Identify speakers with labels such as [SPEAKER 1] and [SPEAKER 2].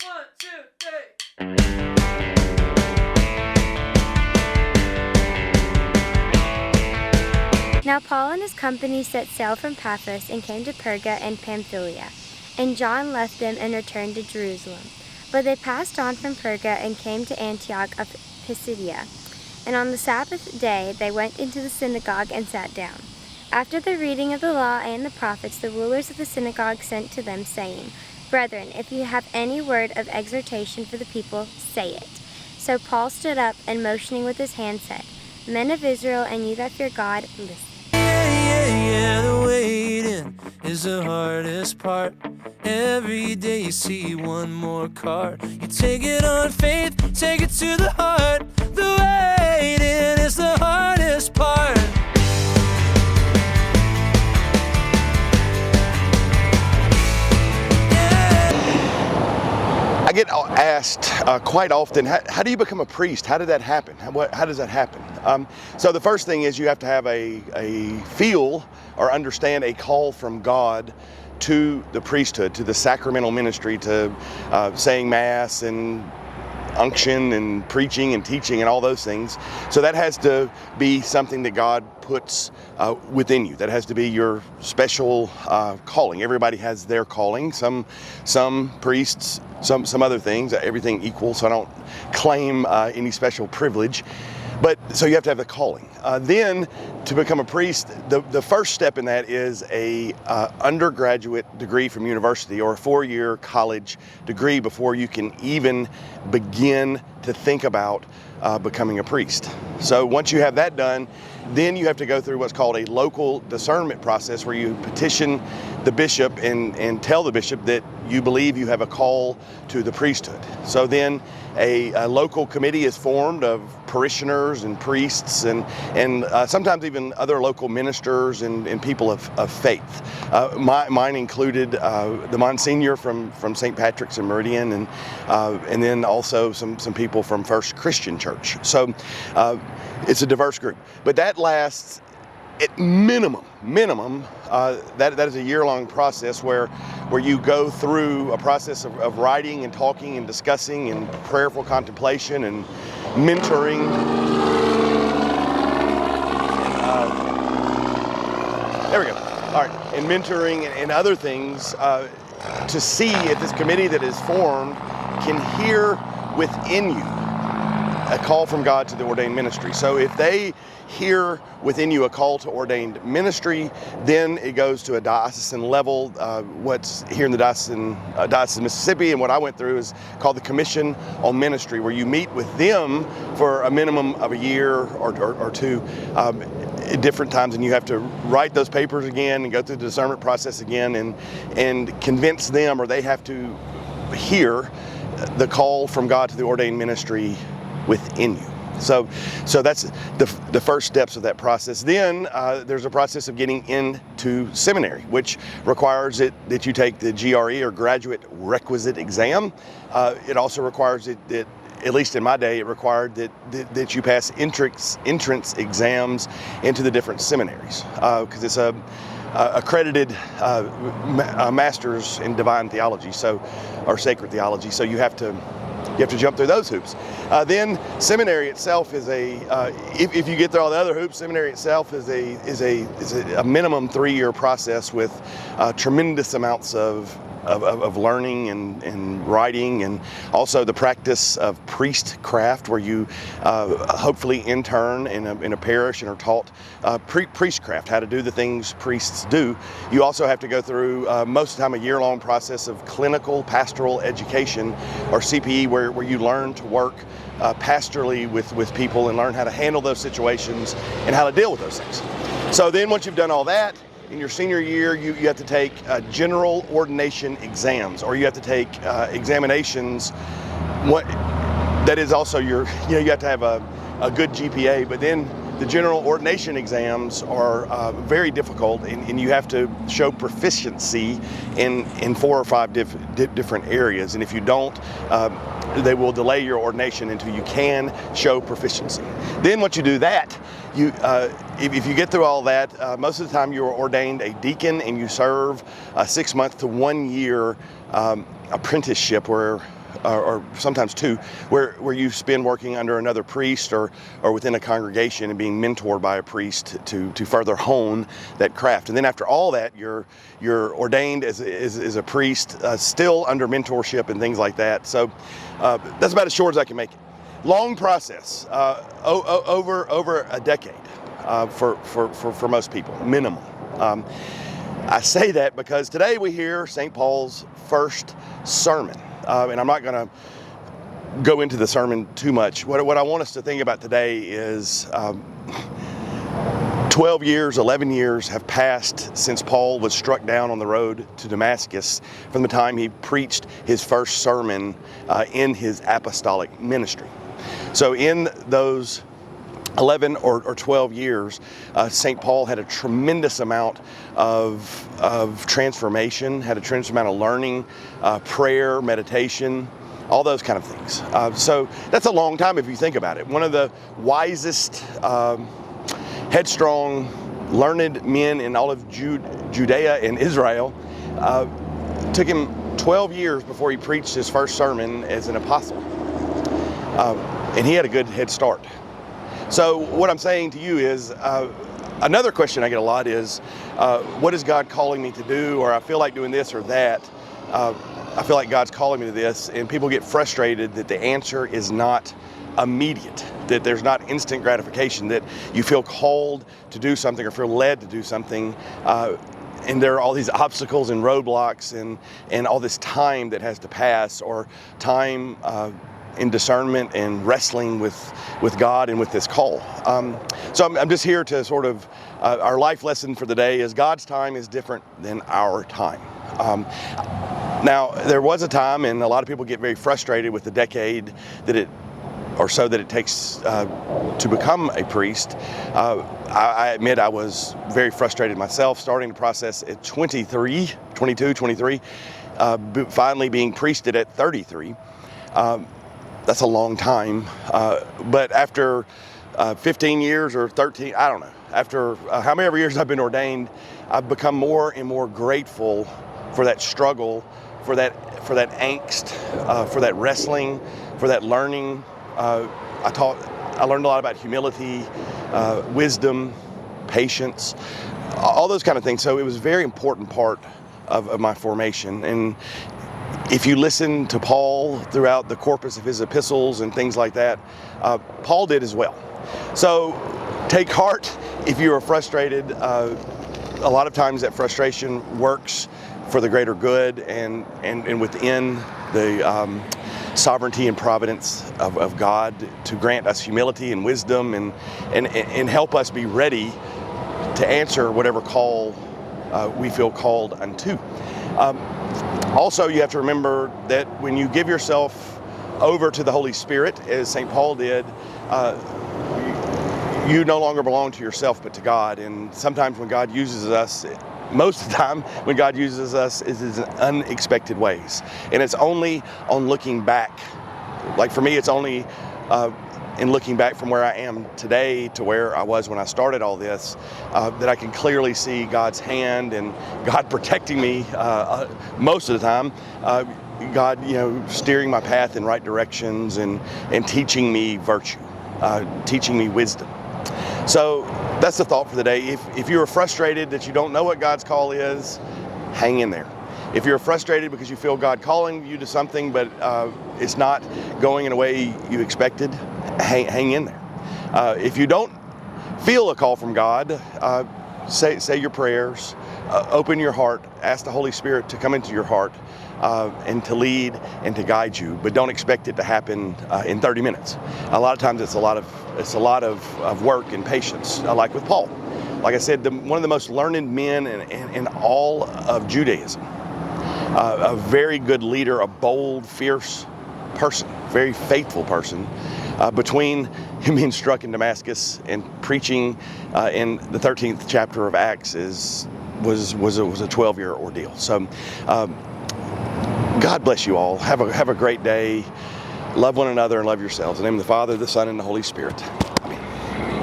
[SPEAKER 1] 1, 2, 3.
[SPEAKER 2] Now Paul and his company set sail from Paphos and came to Perga and Pamphylia. And John left them and returned to Jerusalem. But they passed on from Perga and came to Antioch of Pisidia. And on the Sabbath day they went into the synagogue and sat down. After the reading of the law and the prophets, the rulers of the synagogue sent to them, saying, Brethren, if you have any word of exhortation for the people, say it. So Paul stood up and motioning with his hand said, Men of Israel, and you that fear God, listen.
[SPEAKER 3] Yeah, the waiting is the hardest part. Every day you see one more card. You take it on faith, take it to the heart. The waiting is the hardest part.
[SPEAKER 4] I get asked quite often, how do you become a priest? How did that happen? How does that happen? So the first thing is you have to have a feel or understand a call from God to the priesthood, to the sacramental ministry, to saying Mass and unction and preaching and teaching and all those things. So that has to be something that God puts within you. That has to be your special calling. Everybody has their calling. Some priests, some other things, everything equal, so I don't claim any special privilege. But so you have to have the calling. Then to become a priest, the first step in that is a undergraduate degree from university or a 4-year college degree before you can even begin to think about becoming a priest. So once you have that done, then you have to go through what's called a local discernment process where you petition the bishop and tell the bishop that you believe you have a call to the priesthood. So then a local committee is formed of parishioners and priests and sometimes even other local ministers and people of faith. Mine included the Monsignor from St. Patrick's and Meridian and then also some people from First Christian Church. So it's a diverse group. But that lasts at minimum, that is a year-long process where you go through a process of writing and talking and discussing and prayerful contemplation and mentoring. There we go. All right, and mentoring and other things to see if this committee that is formed can hear within you a call from God to the ordained ministry. So if they hear within you a call to ordained ministry, then it goes to a diocesan level. What's here in the diocese of Mississippi, and what I went through is called the Commission on Ministry, where you meet with them for a minimum of a year or two at different times, and you have to write those papers again and go through the discernment process again and convince them, or they have to hear the call from God to the ordained ministry within you. So that's the first steps of that process. Then there's a process of getting into seminary, which requires that you take the GRE or graduate requisite exam. It also requires that, at least in my day, it required that you pass entrance exams into the different seminaries, because it's a accredited master's in divine theology, or sacred theology. So you have to jump through those hoops. Then seminary itself is if you get through all the other hoops, seminary itself is a minimum 3-year process with tremendous amounts of learning and writing, and also the practice of priestcraft, where you hopefully intern in a parish and are taught priestcraft, how to do the things priests do. You also have to go through most of the time a year-long process of clinical pastoral education, or CPE, where you learn to work pastorally with people and learn how to handle those situations and how to deal with those things. So then once you've done all that, in your senior year, you have to take general ordination exams, or you have to take examinations. That is also you have to have a good GPA, but then the general ordination exams are very difficult, and you have to show proficiency in 4 or 5 different areas. And if you don't, they will delay your ordination until you can show proficiency. Then once you do that, if you get through all that, most of the time you are ordained a deacon, and you serve a 6-month to 1 year apprenticeship, where or sometimes 2, where you spend working under another priest or within a congregation and being mentored by a priest to further hone that craft. And then after all that, you're ordained as a priest, still under mentorship and things like that. So that's about as short as I can make it. Long process, over a decade for most people, minimum. I say that because today we hear St. Paul's first sermon, and I'm not going to go into the sermon too much. What I want us to think about today is 12 years, 11 years have passed since Paul was struck down on the road to Damascus from the time he preached his first sermon in his apostolic ministry. So in those 11 or 12 years, St. Paul had a tremendous amount of transformation, had a tremendous amount of learning, prayer, meditation, all those kind of things. So that's a long time if you think about it. One of the wisest, headstrong, learned men in all of Judea and Israel, took him 12 years before he preached his first sermon as an apostle. And he had a good head start. So what I'm saying to you is, another question I get a lot is, what is God calling me to do? Or I feel like doing this or that. I feel like God's calling me to this, and people get frustrated that the answer is not immediate, that there's not instant gratification, that you feel called to do something or feel led to do something, and there are all these obstacles and roadblocks and all this time that has to pass, or time in discernment and wrestling with God and with this call. So I'm just here to sort of, our life lesson for the day is God's time is different than our time. Now, there was a time, and a lot of people get very frustrated with the decade that it takes to become a priest. I admit I was very frustrated myself, starting the process at 23, finally being priested at 33. That's a long time, but after 15 years or 13, I don't know, after how many years I've been ordained, I've become more and more grateful for that struggle, for that angst, for that wrestling, for that learning. I learned a lot about humility, wisdom, patience, all those kind of things. So it was a very important part of my formation. And if you listen to Paul throughout the corpus of his epistles and things like that, Paul did as well. So take heart if you are frustrated. A lot of times that frustration works for the greater good and within the sovereignty and providence of God to grant us humility and wisdom and help us be ready to answer whatever call we feel called unto. Also, you have to remember that when you give yourself over to the Holy Spirit, as St. Paul did, you no longer belong to yourself but to God. And sometimes when God uses us, most of the time when God uses us is in unexpected ways. And it's only on looking back. Like for me, it's only in looking back from where I am today to where I was when I started all this, that I can clearly see God's hand and God protecting me most of the time. God, steering my path in right directions and teaching me virtue, teaching me wisdom. So that's the thought for the day. If you're frustrated that you don't know what God's call is, hang in there. If you're frustrated because you feel God calling you to something, but it's not going in a way you expected, hang in there. If you don't feel a call from God, say your prayers, open your heart, ask the Holy Spirit to come into your heart and to lead and to guide you, but don't expect it to happen in 30 minutes. A lot of times it's a lot of work and patience, like with Paul. Like I said, one of the most learned men in all of Judaism, a very good leader, a bold, fierce person, very faithful person. Between him being struck in Damascus and preaching in the 13th chapter of Acts was a 12-year ordeal. So God bless you all. Have a great day. Love one another and love yourselves. In the name of the Father, the Son, and the Holy Spirit.